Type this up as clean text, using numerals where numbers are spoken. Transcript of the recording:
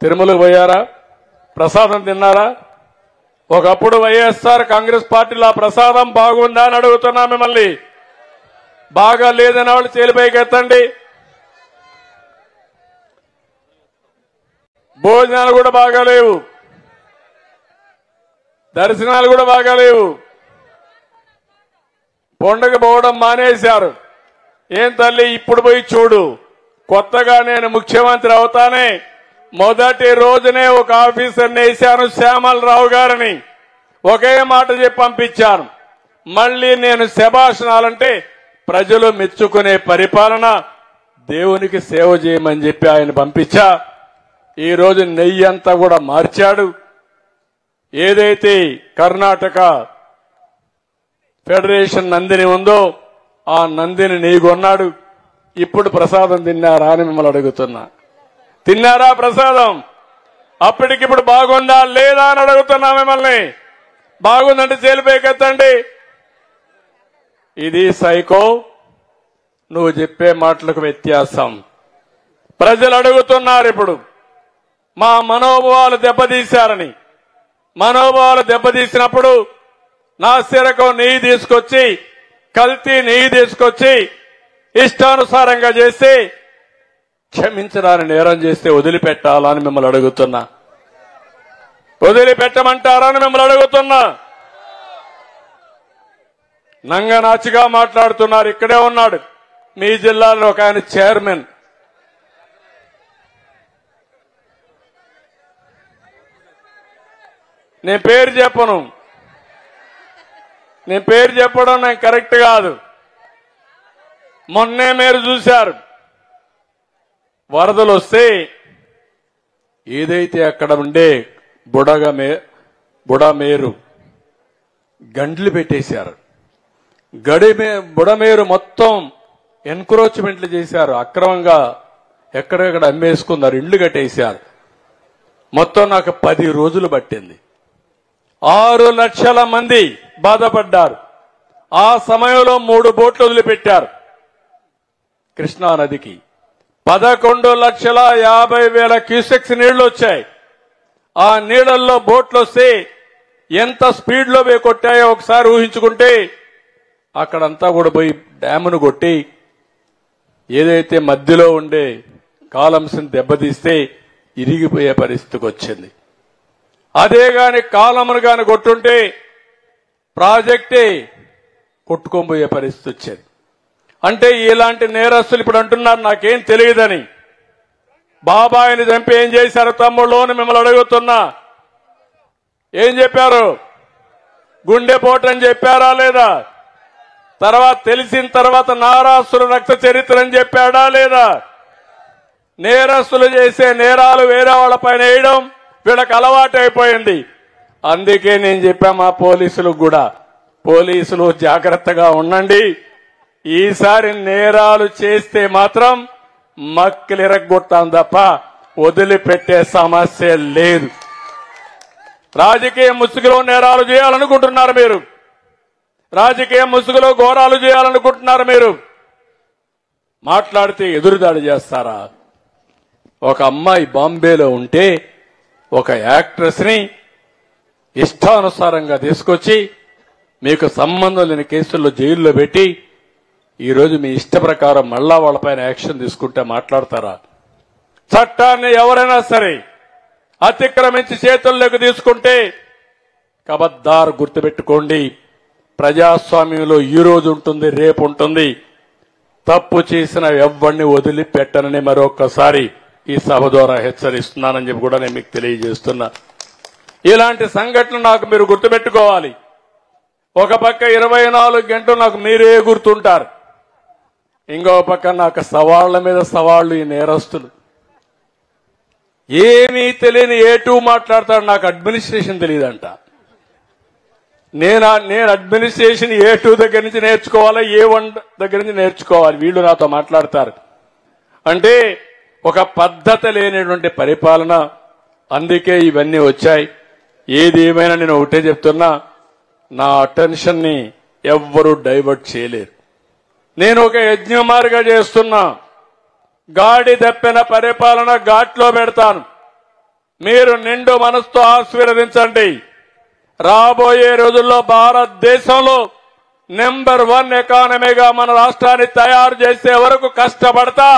తిరుమలకు పోయారా? ప్రసాదం తిన్నారా? ఒకప్పుడు వైఎస్ఆర్ కాంగ్రెస్ పార్టీలో ఆ ప్రసాదం బాగుందా అని అడుగుతున్నా మిమ్మల్ని. బాగా లేదని వాళ్ళు చేలిపైకి ఎత్తండి. భోజనాలు కూడా బాగాలేవు, దర్శనాలు కూడా బాగాలేవు, పండగ పోవడం మానేశారు. ఏం తల్లి ఇప్పుడు పోయి చూడు. కొత్తగా నేను ముఖ్యమంత్రి అవుతానే మొదటి రోజునే ఒక ఆఫీసర్ని వేశాను, శ్యామలరావు గారిని. ఒకే మాట చెప్పి పంపించాను. మళ్లీ నేను శభాషణాలంటే ప్రజలు మెచ్చుకునే పరిపాలన, దేవునికి సేవ చేయమని చెప్పి ఆయన పంపించా. ఈ రోజు నెయ్యి అంతా కూడా మార్చాడు. ఏదైతే కర్ణాటక ఫెడరేషన్ నందిని ఉందో ఆ నందిని నెయ్యి కొన్నాడు. ఇప్పుడు ప్రసాదం తిన్నారా అని మిమ్మల్ని అడుగుతున్నా. తిన్నారా ప్రసాదం? అప్పటికిప్పుడు బాగుందా లేదా అని అడుగుతున్నా మిమ్మల్ని. బాగుందంటే చేలిపైకెత్తండి. ఇది సైకో, నువ్వు చెప్పే మాటలకు వ్యత్యాసం. ప్రజలు అడుగుతున్నారు ఇప్పుడు మా మనోభావాలు దెబ్బతీశారని. మనోభావాలు దెబ్బతీసినప్పుడు నాసిరకం నెయ్యి తీసుకొచ్చి, కల్తీ నెయ్యి తీసుకొచ్చి ఇష్టానుసారంగా చేసి క్షమించడాన్ని నేరం చేస్తే వదిలిపెట్టాలని మిమ్మల్ని అడుగుతున్నా. వదిలిపెట్టమంటారని మిమ్మల్ని అడుగుతున్నా. నంగనాచిగా మాట్లాడుతున్నారు. ఇక్కడే ఉన్నాడు మీ జిల్లాలో ఒక ఆయన చైర్మన్. నేను పేరు చెప్పను, నేను పేరు చెప్పడం నాకు కరెక్ట్ కాదు. మొన్నే మీరు చూశారు, వరదలు వస్తే ఏదైతే అక్కడ ఉండే బుడమేరు గండ్లు పెట్టేశారు. బుడమేరు మొత్తం ఎన్క్రోచ్మెంట్లు చేశారు. అక్రమంగా ఎక్కడెక్కడ అమ్మేసుకున్నారు, ఇళ్లు కట్టేశారు. మొత్తం నాకు 10 రోజులు పట్టింది. 6 లక్షల మంది బాధపడ్డారు. ఆ సమయంలో 3 బోట్లు వదిలిపెట్టారు కృష్ణా నదికి. 11,50,000 క్యూసెక్స్ నీళ్లు వచ్చాయి. ఆ నీళ్లలో బోట్లు వస్తే ఎంత స్పీడ్ లో పోయి కొట్టాయో ఒకసారి ఊహించుకుంటే, అక్కడంతా కూడా పోయి డ్యామును కొట్టి ఏదైతే మధ్యలో ఉండే కాలమ్స్ని దెబ్బతీస్తే ఇరిగిపోయే పరిస్థితికి వచ్చింది. అదే గాని కాలమును గాని కొట్టుంటే ప్రాజెక్టే కొట్టుకోబోయే పరిస్థితి వచ్చేది. అంటే ఇలాంటి నేరస్తులు ఇప్పుడు అంటున్నారు నాకేం తెలియదని. బాబాయిని చంపి ఏం చేశారు తమ్ముళ్ళు అని మిమ్మల్ని అడుగుతున్నా. ఏం చెప్పారు? గుండెపోటు అని చెప్పారా లేదా? తర్వాత తెలిసిన తర్వాత నారాసుర రక్త చరిత్ర అని చెప్పాడా లేదా? నేరస్తులు చేసే నేరాలు వేరే వాళ్ళ పైన వేయడం వీళ్ళకి అలవాటు అయిపోయింది. అందుకే నేను చెప్పా మా పోలీసులకు కూడా, పోలీసులు జాగ్రత్తగా ఉండండి. ఈసారి నేరాలు చేస్తే మాత్రం మక్కిలిరగొట్టాం తప్ప వదిలిపెట్టే సమస్య లేదు. రాజకీయ ముసుగులో నేరాలు చేయాలనుకుంటున్నారు మీరు, రాజకీయ ముసుగులో ఘోరాలు చేయాలనుకుంటున్నారు మీరు. మాట్లాడితే ఎదురుదాడి చేస్తారా? ఒక అమ్మాయి బాంబేలో ఉంటే ఒక యాక్ట్రెస్ ని ఇష్టానుసారంగా తీసుకొచ్చి మీకు సంబంధం లేని కేసుల్లో జైల్లో పెట్టి ఈరోజు మీ ఇష్ట ప్రకారం మళ్ళా వాళ్ళపైన యాక్షన్ తీసుకుంటే మాట్లాడతారా? చట్టాన్ని ఎవరైనా సరే అతిక్రమించి చేతుల్లోకి తీసుకుంటే కబద్దారు గుర్తుపెట్టుకోండి, ప్రజాస్వామ్యంలో ఈ రోజు ఉంటుంది, రేపు ఉంటుంది. తప్పు చేసిన ఎవ్వరిని వదిలిపెట్టనని మరొకసారి ఈ సభ ద్వారా హెచ్చరిస్తున్నానని చెప్పి కూడా నేను మీకు తెలియజేస్తున్నా. ఇలాంటి సంఘటనలు నాకు మీరు గుర్తుపెట్టుకోవాలి. ఒక పక్క 24 గంటలు నాకు మీరే గుర్తుంటారు, ఇంకో పక్క నాకు సవాళ్ల మీద సవాళ్లు. ఈ నేరస్తులు ఏమీ తెలియని A2 మాట్లాడతాడు, నాకు అడ్మినిస్ట్రేషన్ తెలియదంట. నేను అడ్మినిస్ట్రేషన్ A2 దగ్గర నుంచి నేర్చుకోవాలి, A1 దగ్గర నుంచి నేర్చుకోవాలి. వీళ్ళు నాతో మాట్లాడతారు అంటే ఒక పద్ధతి లేనటువంటి పరిపాలన. అందుకే ఇవన్నీ వచ్చాయి. ఏది ఏమైనా నేను ఒకటే చెప్తున్నా, నా అటెన్షన్ ని ఎవ్వరూ డైవర్ట్ చేయలేరు. నేను ఒక యజ్ఞమార్గా చేస్తున్నా. గాడి దప్పిన పరిపాలన ఘాట్లో పెడతాను. మీరు నిండు మనసుతో ఆశీర్వదించండి. రాబోయే రోజుల్లో భారతదేశంలో నెంబర్ 1 ఎకానమీగా మన రాష్ట్రాన్ని తయారు చేసే వరకు కష్టపడతా